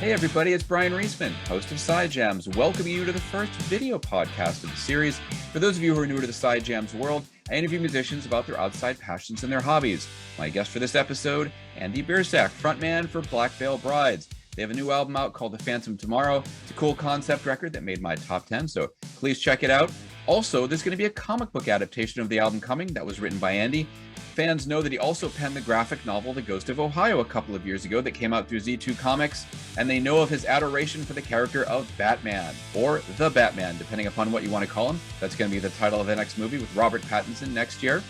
Hey everybody, it's Bryan Reesman, host of Side Jams, welcoming you to the first video podcast of the series. For those of you who are newer to the Side Jams world, I interview musicians about their outside passions and their hobbies. My guest for this episode, Andy Biersack, frontman for Black Veil Brides. They have a new album out called The Phantom Tomorrow. It's a cool concept record that made my top 10, so please check it out. Also, there's going to be a comic book adaptation of the album coming that was written by Andy. Fans know that he also penned the graphic novel The Ghost of Ohio a couple of years ago that came out through Z2 Comics, and they know of his adoration for the character of Batman, or The Batman, depending upon what you want to call him. That's going to be the title of the next movie with Robert Pattinson next year.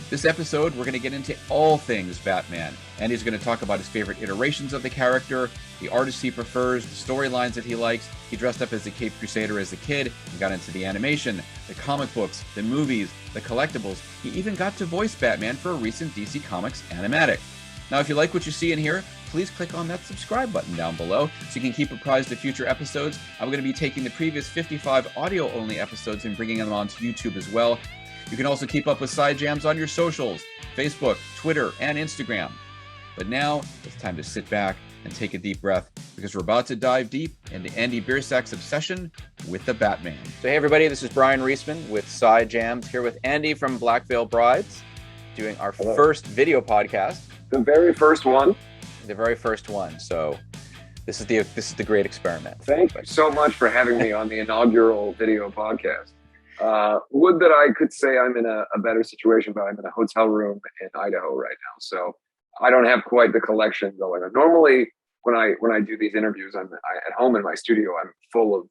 This episode, we're going to get into all things Batman. Andy's going to talk about his favorite iterations of the character, the artists he prefers, the storylines that he likes. He dressed up as the Caped Crusader as a kid and got into the animation, the comic books, the movies, the collectibles. He even got to voice Batman for a recent DC Comics animatic. Now, if you like what you see in here, please click on that subscribe button down below so you can keep apprised of future episodes. I'm going to be taking the previous 55 audio-only episodes and bringing them onto YouTube as well. You can also keep up with Side Jams on your socials, Facebook, Twitter, and Instagram. But now, it's time to sit back and take a deep breath because we're about to dive deep into Andy Biersack's obsession with the Batman. So hey everybody, this is Bryan Reesman with Side Jams, here with Andy from Black Veil Brides, doing our first video podcast. The very first one. The very first one. So this is the great experiment. Thank you so much for having me on the inaugural video podcast. Would that I could say I'm in a better situation, but I'm in a hotel room in Idaho right now, so I don't have quite the collection going on. Normally, when I do these interviews, I'm at home in my studio. I'm full of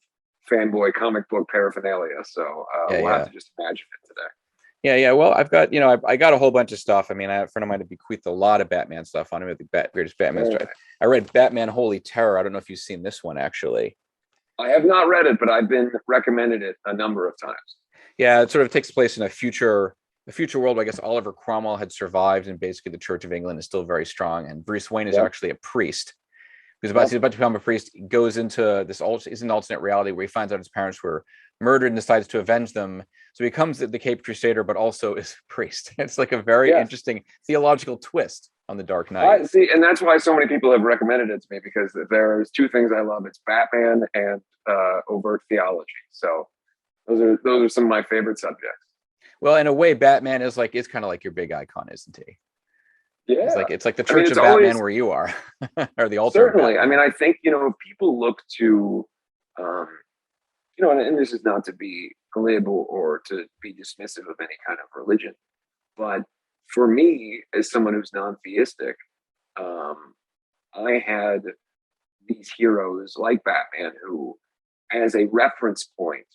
fanboy comic book paraphernalia, so we'll have to just imagine it today. Yeah. Well, I've got I got a whole bunch of stuff. I mean, I have a friend of mine that bequeathed a lot of Batman stuff on him. The greatest Batman story. I read Batman Holy Terror. I don't know if you've seen this one actually. I have not read it, but I've been recommended it a number of times. Yeah, it sort of takes place in a future world. I guess Oliver Cromwell had survived, and basically the Church of England is still very strong. And Bruce Wayne is actually a priest. He's about to become a priest. He goes into this alternate reality where he finds out his parents were murdered and decides to avenge them. So he becomes the Caped Crusader, but also is a priest. It's like a very interesting theological twist on the Dark Knight. See, and that's why so many people have recommended it to me, because there's two things I love. It's Batman and overt theology. So those are some of my favorite subjects. Well, in a way, Batman is kind of like your big icon, isn't he? Yeah, it's like the Church of Batman where you are, or the altar. Certainly, I mean, I think people look to, and this is not to be glib or to be dismissive of any kind of religion, but for me, as someone who's non-theistic, I had these heroes like Batman who, as a reference point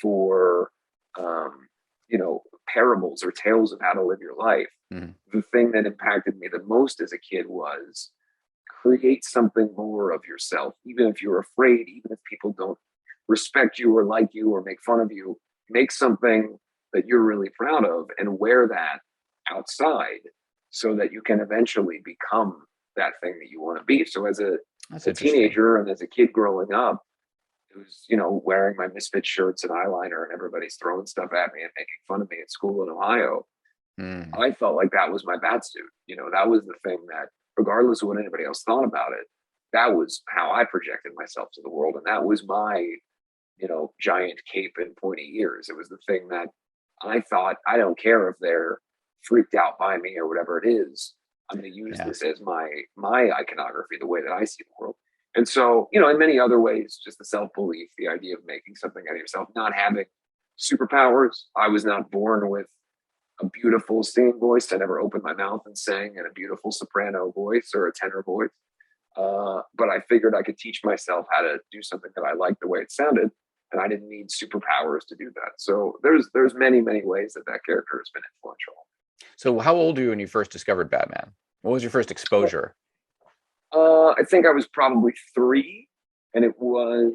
for parables or tales of how to live your life. The thing that impacted me the most as a kid was create something more of yourself, even if you're afraid, even if people don't respect you or like you or make fun of you. Make something that you're really proud of and wear that outside so that you can eventually become that thing that you want to be. So as a teenager and as a kid growing up, it was, wearing my Misfit shirts and eyeliner, and everybody's throwing stuff at me and making fun of me at school in Ohio. I felt like that was my bat suit. That was the thing that, regardless of what anybody else thought about it, that was how I projected myself to the world. And that was my, giant cape and pointy ears. It was the thing that I thought, I don't care if they're freaked out by me or whatever it is. I'm going to use this as my iconography, the way that I see the world. And so, in many other ways, just the self-belief, the idea of making something out of yourself, not having superpowers. I was not born with a beautiful singing voice. I never opened my mouth and sang in a beautiful soprano voice or a tenor voice. But I figured I could teach myself how to do something that I liked the way it sounded, and I didn't need superpowers to do that. So there's many, many ways that character has been influential. So how old were you when you first discovered Batman? What was your first exposure? I think I was probably 3, and it was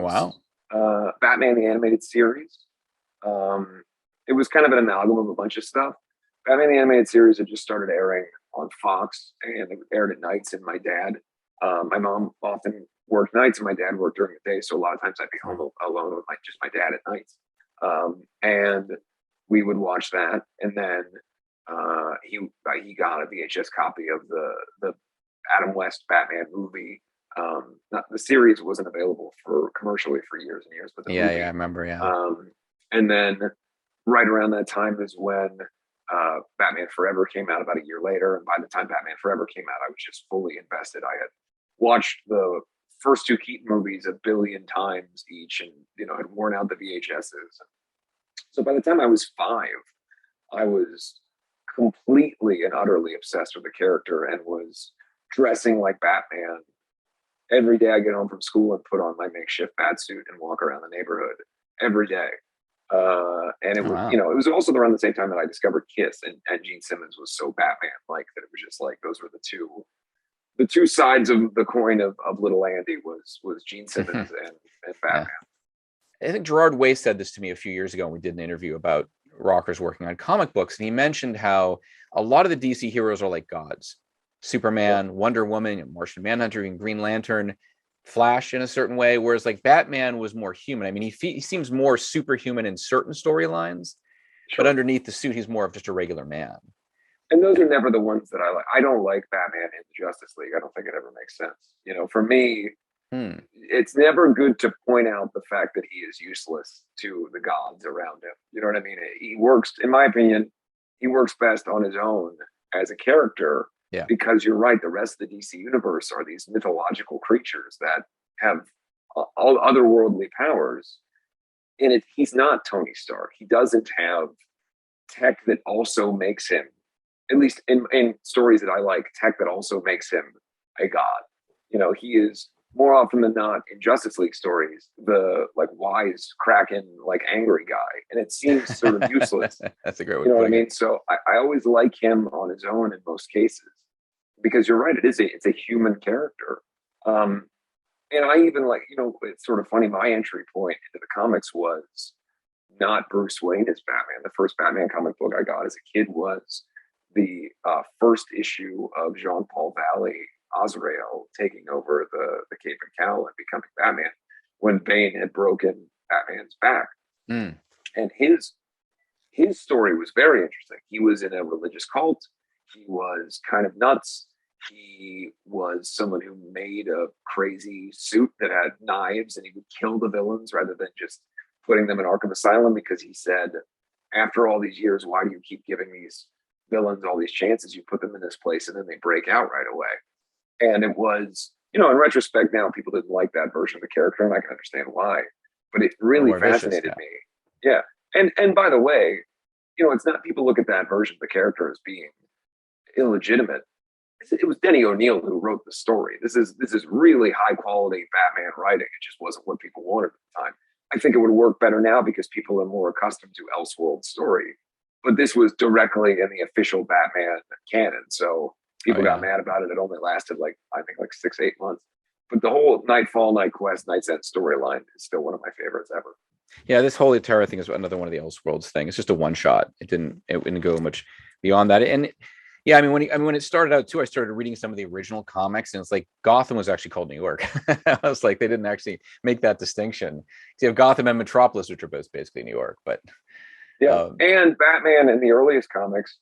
Batman the Animated Series. It was kind of an amalgam of a bunch of stuff. Batman the Animated Series had just started airing on Fox, and it aired at nights. And my my mom often worked nights, and my dad worked during the day. So a lot of times I'd be home alone with just my dad at nights, and we would watch that. And then he got a VHS copy of the Adam West Batman movie the series wasn't available for commercially for years and years, but the movie. I remember. And then right around that time is when Batman Forever came out about a year later. And by the time Batman Forever came out, I was just fully invested. I had watched the first two Keaton movies a billion times each, and had worn out the VHSs. So by the time I was 5, I was completely and utterly obsessed with the character and was dressing like Batman every day. I get home from school and put on my makeshift bat suit and walk around the neighborhood every day. And it was, Wow. it was also around the same time that I discovered Kiss, and Gene Simmons was so Batman like that. It was just like those were the two sides of the coin of little Andy was Gene Simmons and Batman. I think Gerard Way said this to me a few years ago when we did an interview about rockers working on comic books, and he mentioned how a lot of the DC heroes are like gods. Superman, Wonder Woman, Martian Manhunter, and Green Lantern, Flash in a certain way, whereas like Batman was more human. I mean, he seems more superhuman in certain storylines, but underneath the suit, he's more of just a regular man. And those are never the ones that I like. I don't like Batman in the Justice League. I don't think it ever makes sense. For me, it's never good to point out the fact that he is useless to the gods around him. You know what I mean? He works, in my opinion, he works best on his own as a character. Yeah. Because you're right, the rest of the DC universe are these mythological creatures that have all otherworldly powers. And he's not Tony Stark. He doesn't have tech that also makes him, at least in stories that I like, tech that also makes him a god. He is more often than not in Justice League stories the like wise, cracking, like angry guy, and it seems sort of useless. That's a great way. You know what I mean? So I always like him on his own in most cases, because you're right, it's a human character. And I even like, it's sort of funny. My entry point into the comics was not Bruce Wayne as Batman. The first Batman comic book I got as a kid was the first issue of Jean-Paul Valley, Azrael, taking over the cape and cowl and becoming Batman when Bane had broken Batman's back. And his story was very interesting. He was in a religious cult. He was kind of nuts. He was someone who made a crazy suit that had knives, and he would kill the villains rather than just putting them in Arkham Asylum, because he said, after all these years, why do you keep giving these villains all these chances? You put them in this place and then they break out right away. And it was, in retrospect now, people didn't like that version of the character, and I can understand why, but it really fascinated me. Yeah. And by the way, it's not, people look at that version of the character as being illegitimate. It was Denny O'Neil who wrote the story. This is really high quality Batman writing. It just wasn't what people wanted at the time. I think it would work better now because people are more accustomed to Elseworld story. But this was directly in the official Batman canon, so people got mad about it. It only lasted like 6-8 months. But the whole Nightfall, Night Quest, Night's End storyline is still one of my favorites ever. Yeah, this Holy Terror thing is another one of the Elseworlds thing. It's just a one shot. It didn't go much beyond that. And yeah, when it started out too, I started reading some of the original comics, and it's like Gotham was actually called New York. I was like, they didn't actually make that distinction. So you have Gotham and Metropolis, which are both basically New York. But yeah, and Batman in the earliest comics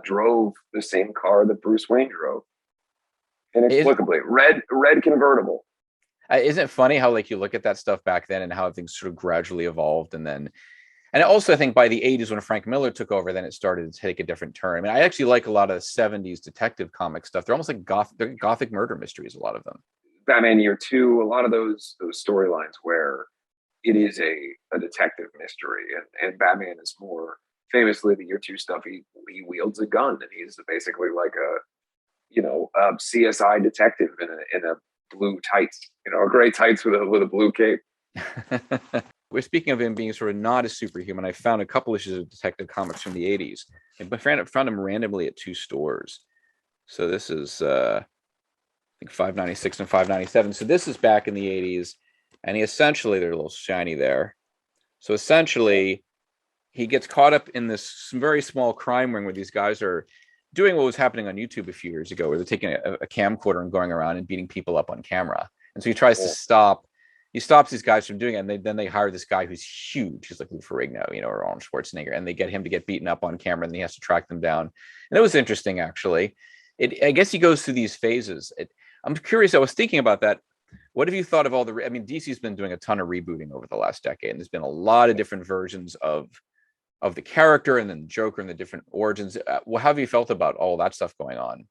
drove the same car that Bruce Wayne drove, inexplicably. Red convertible. Isn't it funny how you look at that stuff back then and how things sort of gradually evolved, and also I think by the 80s when Frank Miller took over, then it started to take a different turn. I mean, I actually like a lot of the 70s detective comic stuff. They're almost like gothic murder mysteries, a lot of them. Batman Year 2, a lot of those storylines where it is a detective mystery, and Batman is more famously the Year 2 stuff. He wields a gun, and he's basically like a CSI detective in a blue tights, a gray tights with a blue cape. We're speaking of him being sort of not as superhuman. I found a couple issues of detective comics from the 80s, but found them randomly at 2 stores. So this is I think 596 and 597. So this is back in the 80s, and they're a little shiny there. So essentially, he gets caught up in this very small crime ring where these guys are doing what was happening on YouTube a few years ago, where they're taking a camcorder and going around and beating people up on camera. And so he tries to stop. He stops these guys from doing it, and then they hire this guy who's huge. He's like Lou Ferrigno, or Arnold Schwarzenegger, and they get him to get beaten up on camera, and he has to track them down. And it was interesting, actually. I guess he goes through these phases. I'm curious. I was thinking about that. What have you thought of all the? I mean, DC's been doing a ton of rebooting over the last decade, and there's been a lot of different versions of the character, and then the Joker and the different origins. How have you felt about all that stuff going on?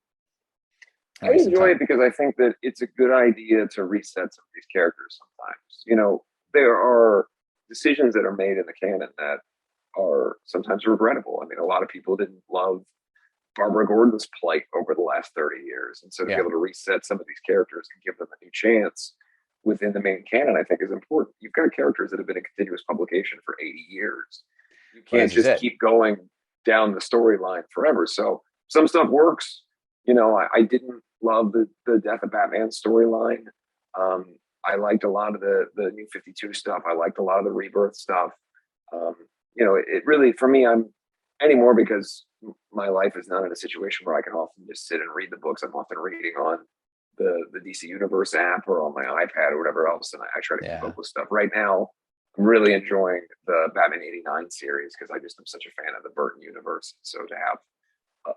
I enjoy it because I think that it's a good idea to reset some of these characters sometimes. You know, there are decisions that are made in the canon that are sometimes regrettable. I mean, a lot of people didn't love Barbara Gordon's plight over the last 30 years. And so to be able to reset some of these characters and give them a new chance within the main canon, I think is important. You've got characters that have been in continuous publication for 80 years. You can't just keep going down the storyline forever. So some stuff works. You know, I didn't love the Death of Batman storyline. I liked a lot of the New 52 stuff. I liked a lot of the Rebirth stuff. You know, it really, for me, I'm anymore because my life is not in a situation where I can often just sit and read the books. I'm often reading on the DC Universe app or on my iPad or whatever else, and I try to keep up with stuff. Right now, I'm really enjoying the Batman '89 series because I just am such a fan of the Burton universe. So to have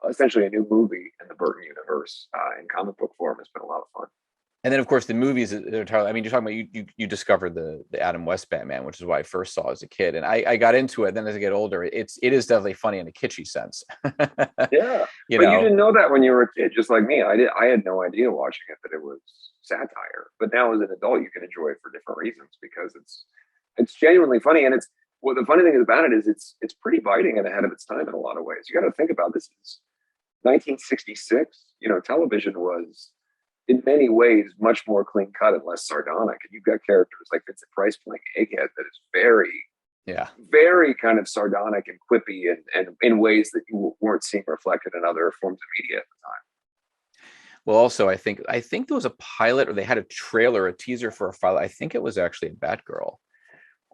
essentially a new movie in the Burton universe in comic book form has been a lot of fun. And then, of course, the movies are entirely. I mean, you're talking about you discovered the Adam West Batman, which is what I first saw as a kid, and I got into it. Then as I get older, it is definitely funny in a kitschy sense. Yeah, you didn't know that when you were a kid, just like me. I had no idea watching it that it was satire. But now as an adult, you can enjoy it for different reasons because it's genuinely funny, and it's the funny thing about it is it's pretty biting and ahead of its time in a lot of ways. You got to think about this. It's 1966. You know, television was, in many ways, much more clean cut and less sardonic. And you've got characters like Vincent Price playing Egghead that is very kind of sardonic and quippy and in ways that you weren't seeing reflected in other forms of media at the time. Well, also, I think there was a pilot, or they had a trailer, a teaser for a pilot. I think it was actually a Batgirl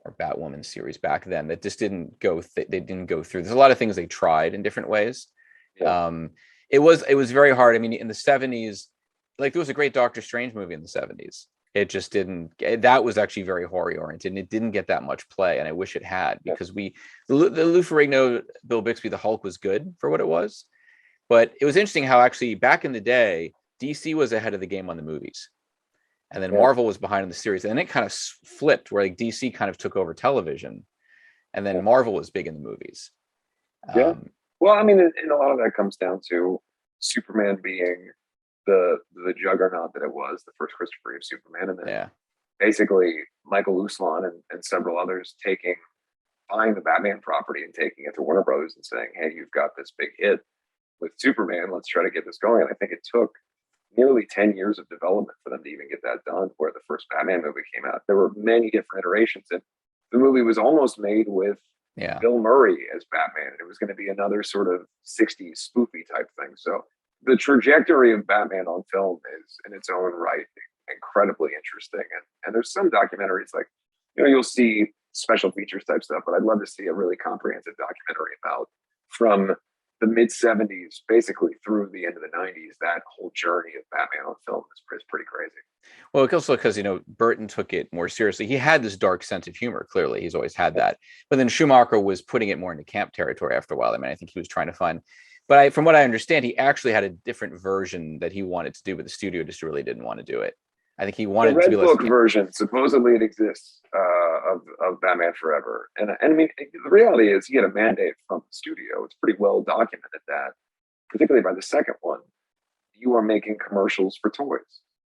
or Batwoman series back then that just didn't go. They didn't go through. There's a lot of things they tried in different ways. Yeah. It was very hard. I mean, in the 70s. Like there was a great Doctor Strange movie in the 70s. It just didn't. That was actually very horror oriented, and it didn't get that much play. And I wish it had, because the Lou Ferrigno, Bill Bixby, the Hulk was good for what it was. But it was interesting how actually back in the day, DC was ahead of the game on the movies, and then Marvel was behind in the series. And then it kind of flipped, where like DC kind of took over television, and then Marvel was big in the movies. Well, I mean, and a lot of that comes down to Superman being the juggernaut that it was, the first Christopher Reeve Superman, and then basically Michael Uslan and several others buying the Batman property and taking it to Warner Brothers and saying, hey, you've got this big hit with Superman, let's try to get this going. And I think it took nearly 10 years of development for them to even get that done, where the first Batman movie came out. There were many different iterations, and the movie was almost made with Bill Murray as Batman. It was going to be another sort of 60s spoofy type thing. So the trajectory of Batman on film is, in its own right, incredibly interesting. And there's some documentaries, like, you know, you'll see special features type stuff, but I'd love to see a really comprehensive documentary about, from the mid 70s basically through the end of the 90s, that whole journey of Batman on film is pretty crazy. Well, also because, you know, Burton took it more seriously. He had this dark sense of humor. Clearly, he's always had that. But then Schumacher was putting it more into camp territory after a while. I mean, I think he was trying to find. But from what I understand, he actually had a different version that he wanted to do, but the studio just really didn't want to do it. I think he wanted the to be Red Book version. Supposedly, it exists of Batman Forever, and I mean, the reality is he had a mandate from the studio. It's pretty well documented that, particularly by the second one, you are making commercials for toys.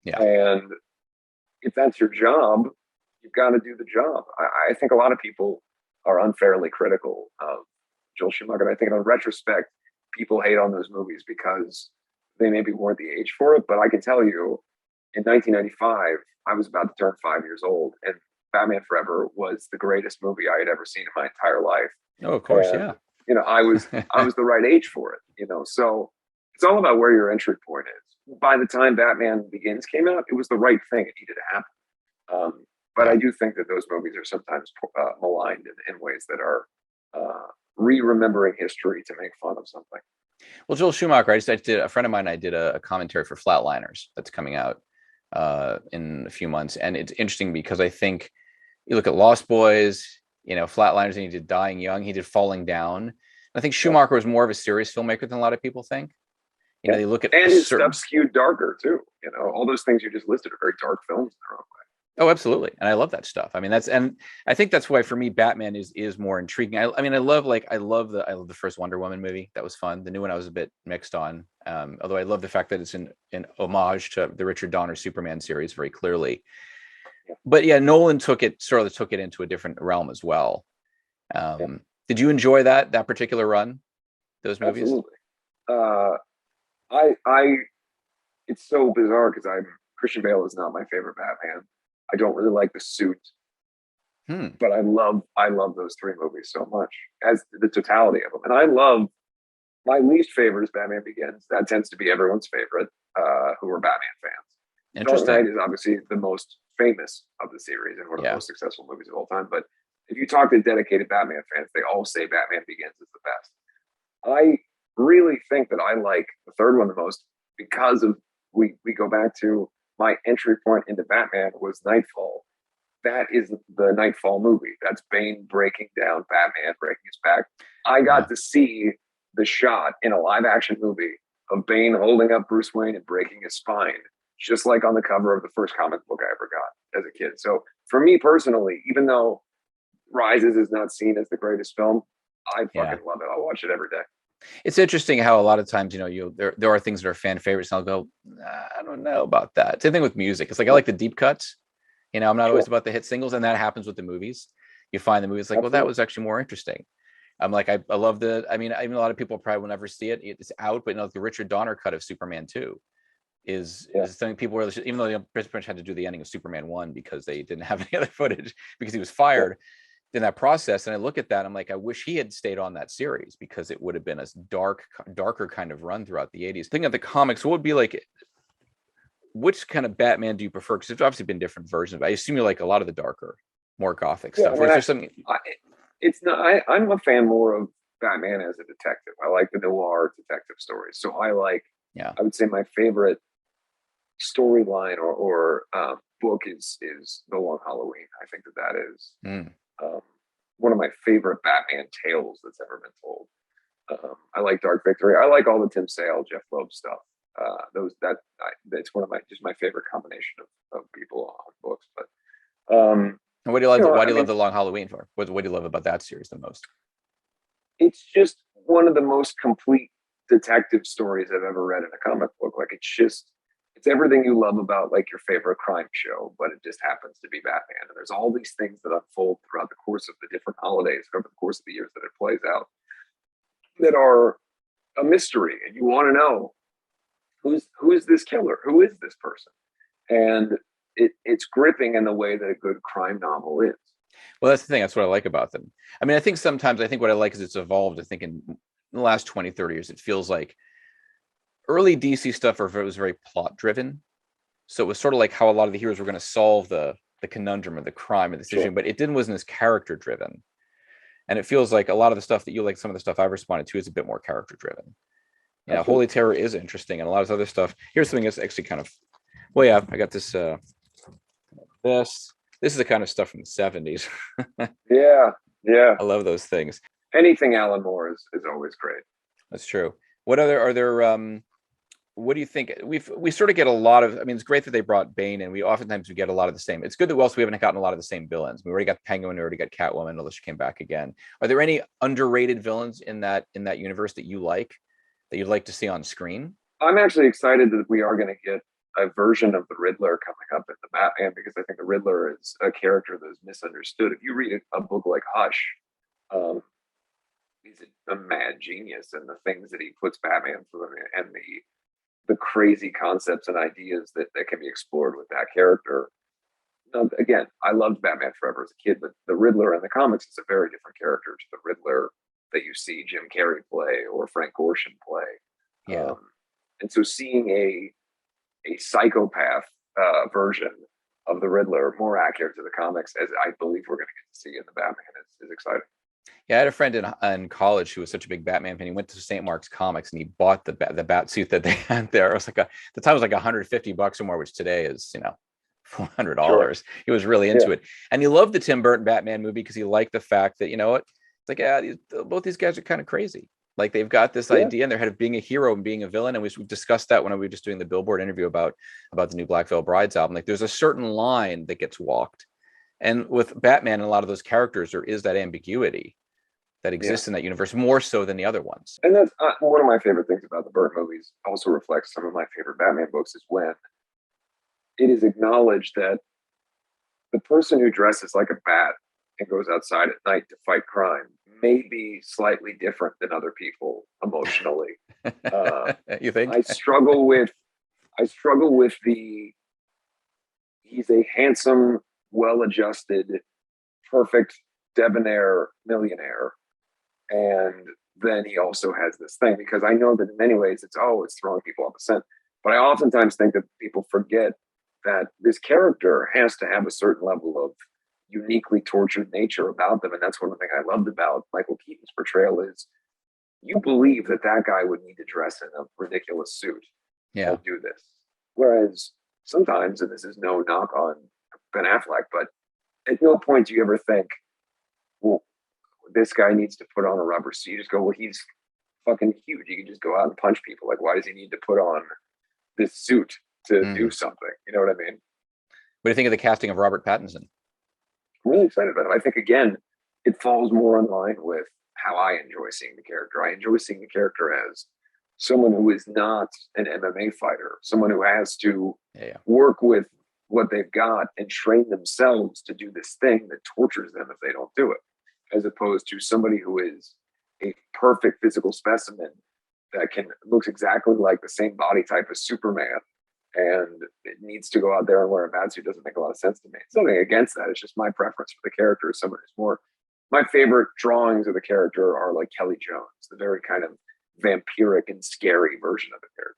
Yeah, and if that's your job, you've got to do the job. I think a lot of people are unfairly critical of Joel Schumacher. I think in retrospect, people hate on those movies because they maybe weren't the age for it. But I can tell you, in 1995, I was about to turn 5 years old, and Batman Forever was the greatest movie I had ever seen in my entire life. Oh, of course, yeah. You know, I was the right age for it. You know, so it's all about where your entry point is. By the time Batman Begins came out, it was the right thing. It needed to happen. But I do think that those movies are sometimes maligned in ways that are re-remembering history to make fun of something. Well, Joel Schumacher, a friend of mine, I did a commentary for Flatliners that's coming out in a few months. And it's interesting because I think you look at Lost Boys, you know, Flatliners, and he did Dying Young, he did Falling Down. I think Schumacher was more of a serious filmmaker than a lot of people think. You know, you look at and his certain... stuff skewed darker too. You know, all those things you just listed are very dark films in their own way. Oh, absolutely. And I love that stuff. I mean, and I think that's why for me, Batman is more intriguing. I mean, I love the first Wonder Woman movie. That was fun. The new one I was a bit mixed on. Although I love the fact that it's an homage to the Richard Donner Superman series very clearly. Yeah. But yeah, Nolan took it into a different realm as well. Did you enjoy that particular run? Those movies? Absolutely. It's so bizarre because Christian Bale is not my favorite Batman. I don't really like the suit, but I love those three movies so much as the totality of them. And I love my least favorite is Batman Begins. That tends to be everyone's favorite who are Batman fans. Dark Knight is obviously the most famous of the series and one of the most successful movies of all time. But if you talk to dedicated Batman fans, they all say Batman Begins is the best. I really think that I like the third one the most because of we go back to my entry point into Batman was Nightfall. That is the Nightfall movie. That's Bane breaking down Batman, breaking his back. I got to see the shot in a live action movie of Bane holding up Bruce Wayne and breaking his spine, just like on the cover of the first comic book I ever got as a kid. So for me personally, even though Rises is not seen as the greatest film, I fucking love it. I'll watch it every day. It's interesting how a lot of times, you know, there are things that are fan favorites, and I'll go, I don't know about that. Same thing with music. It's like I like the deep cuts. You know, I'm not always about the hit singles, and that happens with the movies. You find the movies like, well, that was actually more interesting. I'm like, I love I mean, a lot of people probably will never see it. It's out, but you know, the Richard Donner cut of Superman 2 is something people really should, even though Chris Prince had to do the ending of Superman 1 because they didn't have any other footage because he was fired. In that process, and I look at that, I'm like, I wish he had stayed on that series because it would have been a darker kind of run throughout the 80s. Thinking of the comics, what would be like, which kind of Batman do you prefer? Because there's obviously been different versions, but I assume you like a lot of the darker, more gothic stuff. Or is there something? It's not. I'm a fan more of Batman as a detective. I like the noir detective stories. So I like. Yeah. I would say my favorite storyline or book is The Long Halloween. I think that is. One of my favorite Batman tales that's ever been told. I like Dark Victory. I like all the Tim Sale, Jeff Loeb stuff. That's one of my favorite combination of people on books. But what do you like? Why do you love The Long Halloween for? What do you love about that series the most? It's just one of the most complete detective stories I've ever read in a comic book. Like it's everything you love about like your favorite crime show, but it just happens to be Batman. And there's all these things that unfold throughout the course of the different holidays, over the course of the years that it plays out, that are a mystery. And you want to know who is this killer? Who is this person? And it's gripping in the way that a good crime novel is. Well, that's the thing. That's what I like about them. I mean, I think what I like is it's evolved. I think in the last 20, 30 years, it feels like early DC stuff was very plot driven. So it was sort of like how a lot of the heroes were going to solve the conundrum or the crime or the decision, but it wasn't as character driven. And it feels like a lot of the stuff that you like, some of the stuff I've responded to is a bit more character driven. Yeah, Holy Terror is interesting, and a lot of other stuff. Here's something that's actually kind of, I got this. This is the kind of stuff from the 70s. Yeah. I love those things. Anything Alan Moore is always great. That's true. What do you think? We sort of get a lot of, I mean, it's great that they brought Bane, and we get a lot of the same. It's good that we haven't gotten a lot of the same villains. We already got Penguin, we already got Catwoman, although she came back again. Are there any underrated villains in that universe that you like, that you'd like to see on screen? I'm actually excited that we are going to get a version of the Riddler coming up in the Batman, because I think the Riddler is a character that is misunderstood. If you read a book like Hush, he's a mad genius, and the things that he puts Batman through, and the crazy concepts and ideas that can be explored with that character. Again, I loved Batman Forever as a kid, but the Riddler in the comics is a very different character to the Riddler that you see Jim Carrey play or Frank Gorshin play. Yeah. And so seeing a psychopath version of the Riddler, more accurate to the comics, as I believe we're going to get to see in the Batman, is exciting. Yeah, I had a friend in college who was such a big Batman fan. He went to St. Mark's Comics and he bought the bat suit that they had there. It was like the time was like $150 or more, which today is, $400. Sure. He was really into it, and he loved the Tim Burton Batman movie because he liked the fact that, it's like, both these guys are kind of crazy. Like they've got this Yeah. idea in their head of being a hero and being a villain. And we discussed that when we were just doing the Billboard interview about the new Black Veil Brides album. Like there's a certain line that gets walked. And with Batman and a lot of those characters, there is that ambiguity that exists in that universe more so than the other ones. And that's one of my favorite things about the Burton movies, also reflects some of my favorite Batman books, is when it is acknowledged that the person who dresses like a bat and goes outside at night to fight crime may be slightly different than other people emotionally. You think? I struggle with the, he's a handsome, well-adjusted, perfect, debonair millionaire. And then he also has this thing, because I know that in many ways it's throwing people off the scent. But I oftentimes think that people forget that this character has to have a certain level of uniquely tortured nature about them. And that's one of the things I loved about Michael Keaton's portrayal is you believe that guy would need to dress in a ridiculous suit and do this. Whereas sometimes, and this is no knock on Ben Affleck, but at no point do you ever think, well, this guy needs to put on a rubber suit. You just go, well, he's fucking huge. He can just go out and punch people. Like, why does he need to put on this suit to do something? You know what I mean? What do you think of the casting of Robert Pattinson? I'm really excited about it. I think, again, it falls more in line with how I enjoy seeing the character. I enjoy seeing the character as someone who is not an MMA fighter, someone who has to work with what they've got and train themselves to do this thing that tortures them if they don't do it, as opposed to somebody who is a perfect physical specimen that looks exactly like the same body type as Superman, and it needs to go out there and wear a bat suit. Doesn't make a lot of sense to me. It's nothing against that. It's just my preference for the character. Someone who's more, my favorite drawings of the character are like Kelly Jones, the very kind of vampiric and scary version of the character.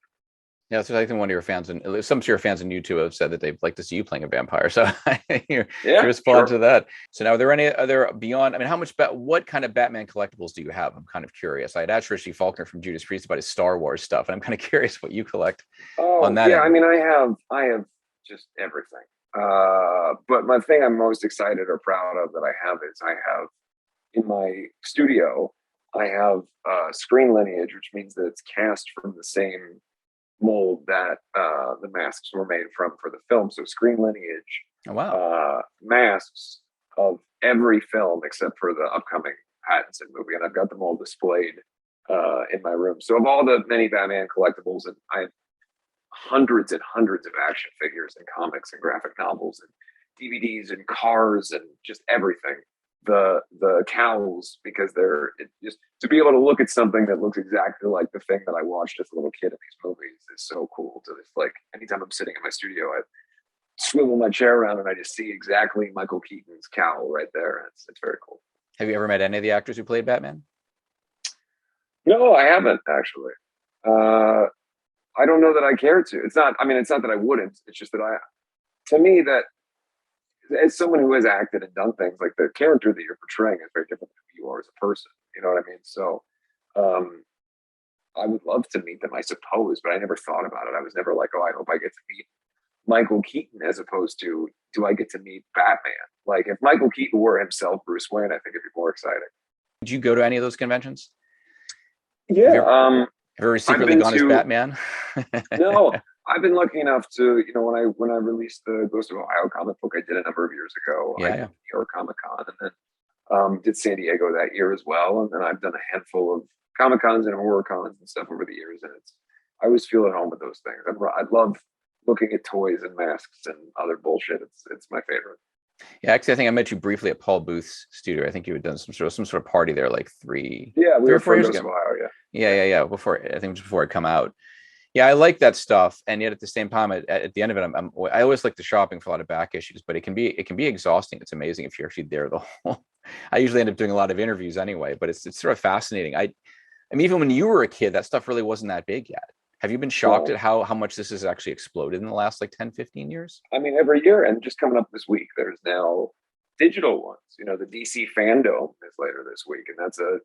Yeah, so I think one of your fans, and some of your fans on YouTube have said that they'd like to see you playing a vampire. So you respond to that. So now, are there any other beyond? I mean, what kind of Batman collectibles do you have? I'm kind of curious. I had asked Richie Faulkner from Judas Priest about his Star Wars stuff, and I'm kind of curious what you collect on that. Yeah, end. I mean, I have just everything. But my thing I'm most excited or proud of that I have is I have in my studio, I have screen lineage, which means that it's cast from the same mold that the masks were made from for the film. So screen lineage, masks of every film except for the upcoming Pattinson movie, and I've got them all displayed in my room. So of all the many Batman collectibles, and I have hundreds and hundreds of action figures and comics and graphic novels and DVDs and cars and just everything. The cowls, because they're just to be able to look at something that looks exactly like the thing that I watched as a little kid in these movies is so cool. To just like anytime I'm sitting in my studio, I swivel my chair around and I just see exactly Michael Keaton's cowl right there. It's very cool. Have you ever met any of the actors who played Batman? No, I haven't actually. I don't know that I care to. It's not that I wouldn't. It's just that to me, that as someone who has acted and done things, like the character that you're portraying is very different than who you are as a person. You know what I mean? So I would love to meet them, I suppose, but I never thought about it. I was never like, oh, I hope I get to meet Michael Keaton, as opposed to, do I get to meet Batman? Like if Michael Keaton were himself Bruce Wayne, I think it'd be more exciting. Did you go to any of those conventions? Yeah. Have you ever secretly gone as Batman? No. I've been lucky enough to, when I released the Ghost of Ohio comic book, I did a number of years ago. I did New York Comic Con, and then did San Diego that year as well. And then I've done a handful of Comic Cons and horror cons and stuff over the years. And I always feel at home with those things. I love looking at toys and masks and other bullshit. It's my favorite. Yeah, actually, I think I met you briefly at Paul Booth's studio. I think you had done some sort of party there, like three or 4 years ago. Ohio, Yeah. Before it come out. Yeah, I like that stuff, and yet at the same time, at the end of it, I always like the shopping for a lot of back issues, but it can be exhausting. It's amazing if you're actually there the whole. I usually end up doing a lot of interviews anyway, but it's sort of fascinating. I mean, even when you were a kid, that stuff really wasn't that big yet. Have you been shocked at how much this has actually exploded in the last like 10, 15 years? I mean, every year, and just coming up this week, there's now digital ones. The DC Fandom is later this week, and that's a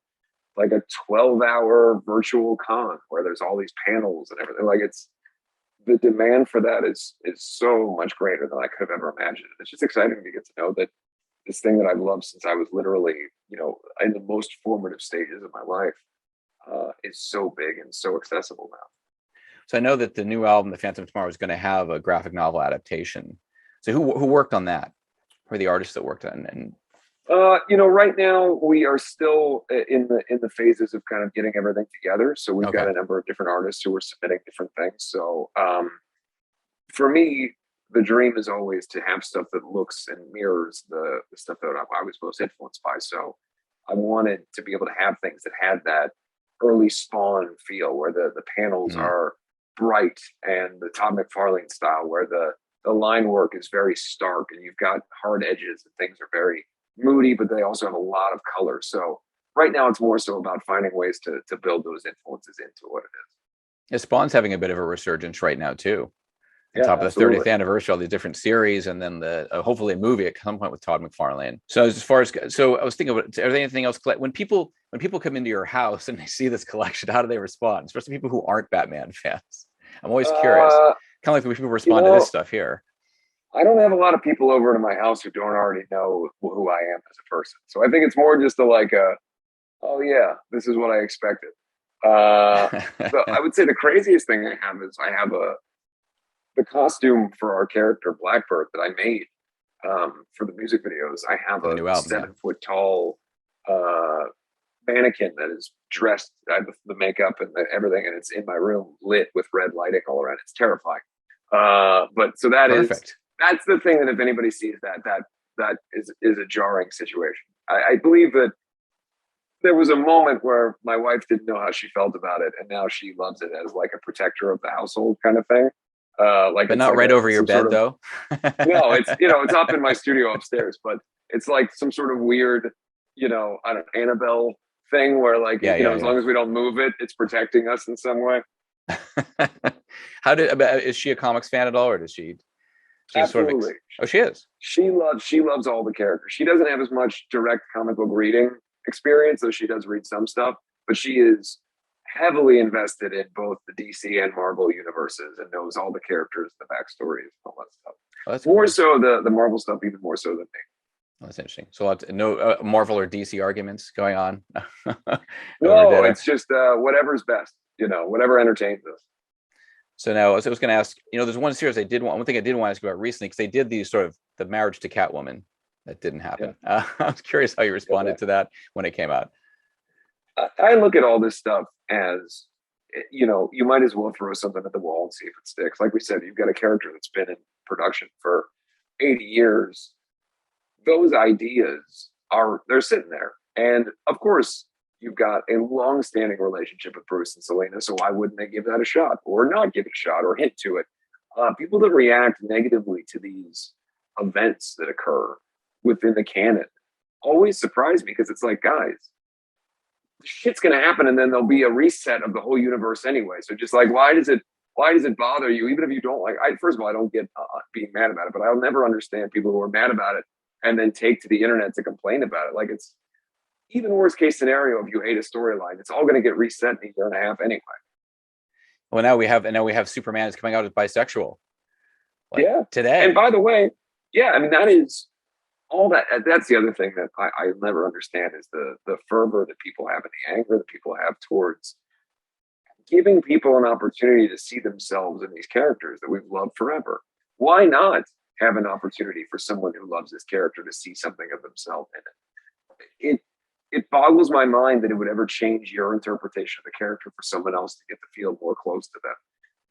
12-hour virtual con where there's all these panels and everything. Like the demand for that is so much greater than I could have ever imagined. It's just exciting to get to know that this thing that I've loved since I was literally, in the most formative stages of my life, is so big and so accessible now. So I know that the new album, The Phantom of Tomorrow, is going to have a graphic novel adaptation. So who worked on that? Who are the artists that worked on it? And right now we are still in the phases of kind of getting everything together. So we've got a number of different artists who are submitting different things. So for me, the dream is always to have stuff that looks and mirrors the stuff that I was most influenced by. So I wanted to be able to have things that had that early Spawn feel, where the panels are bright, and the Todd McFarlane style, where the line work is very stark and you've got hard edges and things are very moody, but they also have a lot of color. So right now it's more so about finding ways to build those influences into what it is. Yeah, Spawn's having a bit of a resurgence right now too. On top of the 30th anniversary, all the different series, and then the hopefully a movie at some point with Todd McFarlane. So as far as I was thinking about, is there anything else when people come into your house and they see this collection, how do they respond? Especially people who aren't Batman fans. I'm always curious. Kind of like the way people respond to this stuff here. I don't have a lot of people over to my house who don't already know who I am as a person. So I think it's more just oh yeah, this is what I expected. So I would say the craziest thing I have is I have the costume for our character Blackbird that I made for the music videos. I have a 7-foot tall mannequin that is dressed. I have the makeup and everything, and it's in my room lit with red lighting all around. It's terrifying. But so that's the thing that if anybody sees that is a jarring situation. I believe that there was a moment where my wife didn't know how she felt about it, and now she loves it as like a protector of the household kind of thing. But not right over your bed, though. No, it's up in my studio upstairs, but it's like some sort of weird, Annabelle thing where as long as we don't move it, it's protecting us in some way. Is she a comics fan at all, or does she? Absolutely. She is. She loves all the characters. She doesn't have as much direct comic book reading experience, though she does read some stuff, but she is heavily invested in both the DC and Marvel universes and knows all the characters, the backstories, and all that stuff. That's more cool. So the Marvel stuff, even more so than me. Oh, that's interesting. So no Marvel or DC arguments going on. No, it's just whatever's best. Whatever entertains us. So now I was going to ask. There's one series one thing I did want to ask you about recently, because they did these sort of the marriage to Catwoman that didn't happen. Yeah. I was curious how you responded to that when it came out. I look at all this stuff as, you might as well throw something at the wall and see if it sticks. Like we said, you've got a character that's been in production for 80 years. Those ideas they're sitting there. And of course, you've got a long-standing relationship with Bruce and Selena, so why wouldn't they give that a shot or not give it a shot or hint to it? People that react negatively to these events that occur within the canon always surprise me, because it's like, guys, shit's going to happen and then there'll be a reset of the whole universe anyway. So just like, why does it bother you? Even if you don't first of all, I don't get being mad about it, but I'll never understand people who are mad about it and then take to the internet to complain about it. Like, it's even worst case scenario. If you hate a storyline, it's all going to get reset in a year and a half anyway. Well, now we have Superman is coming out as bisexual. Today. And by the way, that is all that. That's the other thing that I never understand is the fervor that people have and the anger that people have towards giving people an opportunity to see themselves in these characters that we've loved forever. Why not have an opportunity for someone who loves this character to see something of themselves in it? It boggles my mind that it would ever change your interpretation of the character for someone else to get to feel more close to them.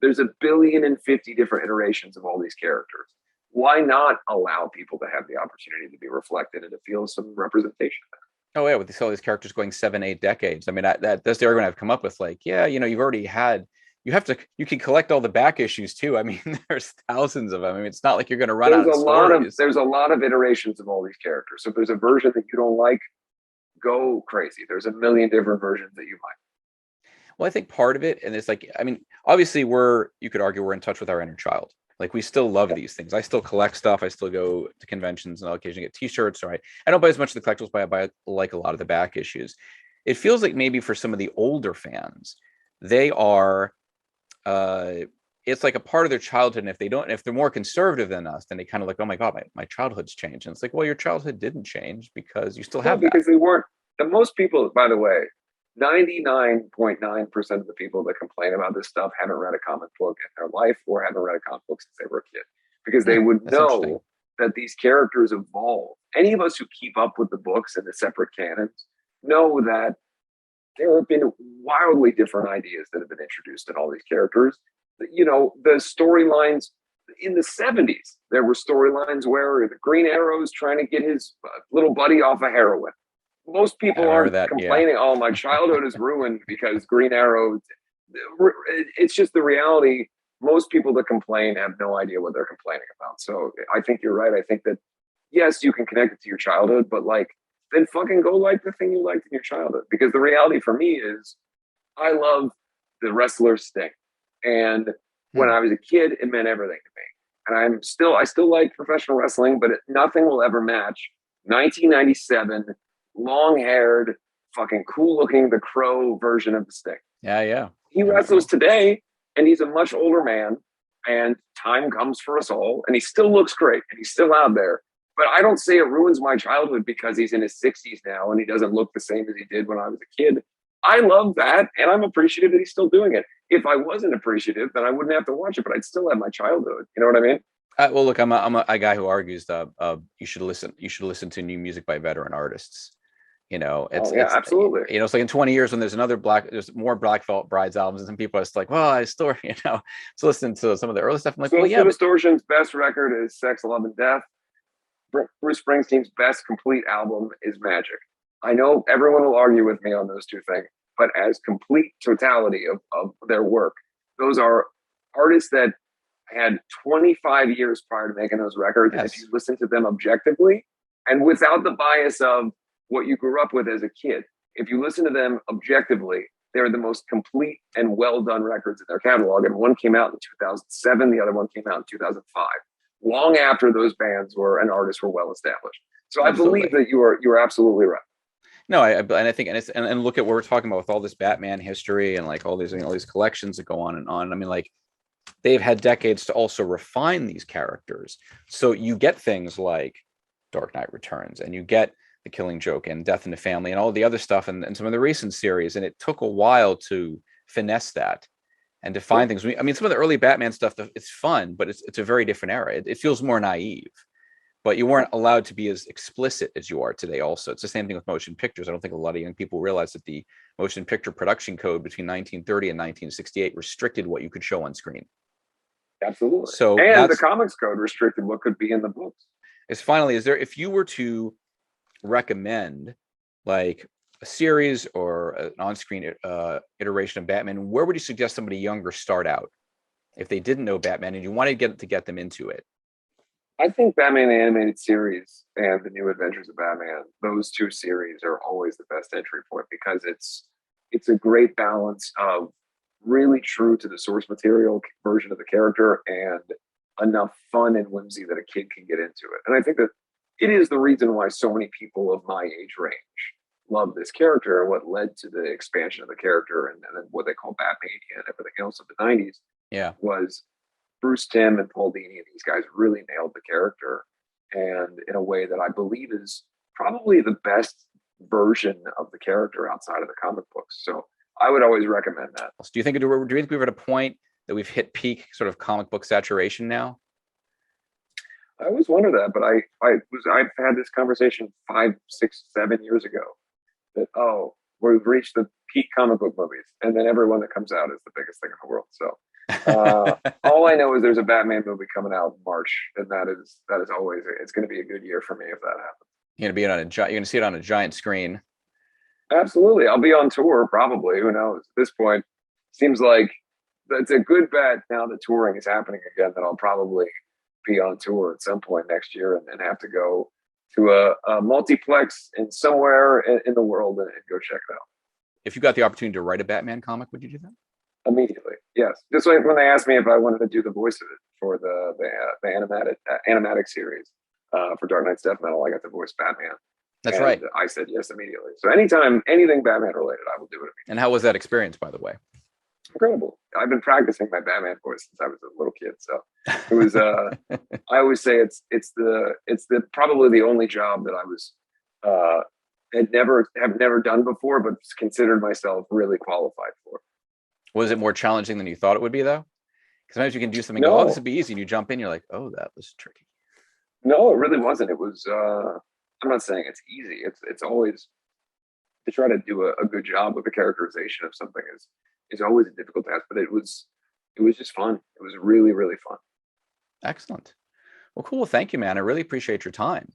There's 1,050,000,050 different iterations of all these characters. Why not allow people to have the opportunity to be reflected and to feel some representation? Oh yeah, with all these characters going 7-8 decades. I mean, that's the argument I've come up with. Like, you've already had. You can collect all the back issues too. I mean, there's thousands of them. I mean, it's not like you're going to run out of stories. There's a lot of iterations of all these characters. So if there's a version that you don't like, go crazy. There's 1,000,000 different versions that you like. Well, I think part of it, and it's like, I mean, obviously you could argue we're in touch with our inner child. Like, we still love these things. I still collect stuff. I still go to conventions and I'll occasionally get t-shirts. All right. I don't buy as much of the collectibles, but I buy like a lot of the back issues. It feels like maybe for some of the older fans, they are, it's like a part of their childhood. And if they're more conservative than us, then they kind of like, oh my God, my childhood's changed. And it's like, well, your childhood didn't change because you still have that. Because they weren't. The most people, by the way, 99.9% of the people that complain about this stuff haven't read a comic book in their life or haven't read a comic book since they were a kid, because they would know that these characters evolve. Any of us who keep up with the books and the separate canons know that there have been wildly different ideas that have been introduced in all these characters. You know, the storylines in the 70s, there were storylines where the Green Arrow is trying to get his little buddy off of heroin. Most people aren't complaining, oh, my childhood is ruined because Green Arrow. It's just the reality. Most people that complain have no idea what they're complaining about. So I think you're right. I think that, yes, you can connect it to your childhood, but like, then fucking go like the thing you liked in your childhood. Because the reality for me is I love the wrestler Sting. And when I was a kid, it meant everything to me. And I still like professional wrestling, but nothing will ever match 1997 long-haired, fucking cool-looking The Crow version of the Sting. Yeah. He wrestles today, and he's a much older man, and time comes for us all, and he still looks great, and he's still out there. But I don't say it ruins my childhood because he's in his 60s now, and he doesn't look the same as he did when I was a kid. I love that, and I'm appreciative that he's still doing it. If I wasn't appreciative, then I wouldn't have to watch it, but I'd still have my childhood. You know what I mean? Well, look, I'm a guy who argues that you should listen to new music by veteran artists. You know, it's absolutely. You know, it's like in 20 years when there's more Black Veil Brides albums, and some people are just like, well, I still, you know, so listen to some of the early stuff. I'm like, well, yeah. Distortion's best record is Sex, Love, and Death. Bruce Springsteen's best complete album is Magic. I know everyone will argue with me on those two things, but as complete totality of their work, those are artists that had 25 years prior to making those records. Yes. And if you listen to them objectively and without the bias of what you grew up with as a kid, if you listen to them objectively, they're the most complete and well done records in their catalog. And one came out in 2007, the other one came out in 2005, long after those bands and artists were well established. So absolutely. I believe that you're absolutely right. No, I think, and look at what we're talking about with all this Batman history and like all these collections that go on and on. I mean, like, they've had decades to also refine these characters. So you get things like Dark Knight Returns, and you get The Killing Joke and Death in the Family and all the other stuff and some of the recent series. And it took a while to finesse that and define things. I mean, some of the early Batman stuff, it's fun, but it's a very different era. It feels more naive, but you weren't allowed to be as explicit as you are today also. It's the same thing with motion pictures. I don't think a lot of young people realize that the motion picture production code between 1930 and 1968 restricted what you could show on screen. Absolutely. So and the comics code restricted what could be in the books. If you were to recommend like a series or an on-screen iteration of Batman, where would you suggest somebody younger start out if they didn't know Batman and you wanted to get them into it? I think Batman the Animated Series and the New Adventures of Batman, those two series are always the best entry point because it's a great balance of really true to the source material version of the character and enough fun and whimsy that a kid can get into it. And I think that it is the reason why so many people of my age range love this character and what led to the expansion of the character and then what they call Batmania and everything else of the 90s. Yeah, was Bruce Timm and Paul Dini and these guys really nailed the character, and in a way that I believe is probably the best version of the character outside of the comic books. So I would always recommend that. Do you think we're at a point that we've hit peak sort of comic book saturation now? I always wonder that, but I've had this conversation 5, 6, 7 years ago that we've reached the peak comic book movies, and then every one that comes out is the biggest thing in the world. So all I know is there's a Batman movie coming out in March, and that is always, it's going to be a good year for me if that happens. You're going to see it on a giant screen. Absolutely. I'll be on tour probably. Who knows? At this point, seems like it's a good bet now that touring is happening again that I'll probably be on tour at some point next year and have to go to a multiplex in somewhere in the world and go check it out. If you got the opportunity to write a Batman comic, would you do that? Immediately, yes. Just like when they asked me if I wanted to do the voice of it for the animatic series for Dark Knight's Death Metal, I got to voice Batman. That's right. I said yes immediately. So anytime, anything Batman related, I will do it immediately. And how was that experience, by the way? Incredible. I've been practicing my Batman voice since I was a little kid. So it was, I always say it's probably the only job that I was have never done before, but considered myself really qualified for. Was it more challenging than you thought it would be, though? Because sometimes you can do something, No. go, oh, this would be easy, and you jump in, you're like, oh, that was tricky. No, it really wasn't. It was. I'm not saying it's easy. It's always, to try to do a good job with the characterization of something is always a difficult task. But it was just fun. It was really, really fun. Excellent. Well, cool. Thank you, man. I really appreciate your time.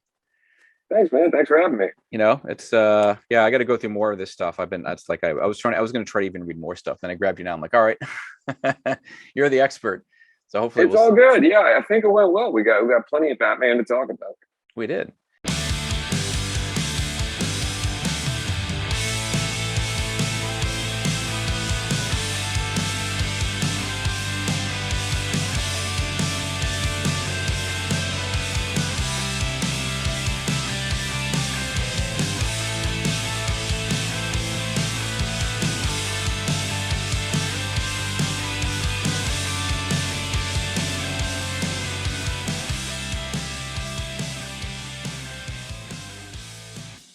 Thanks, man. Thanks for having me. You know, it's I got to go through more of this stuff. I was going to try to even read more stuff. Then I grabbed you now. I'm like, all right, you're the expert. So hopefully it's all good. Yeah, I think it went well. We got plenty of Batman to talk about. We did.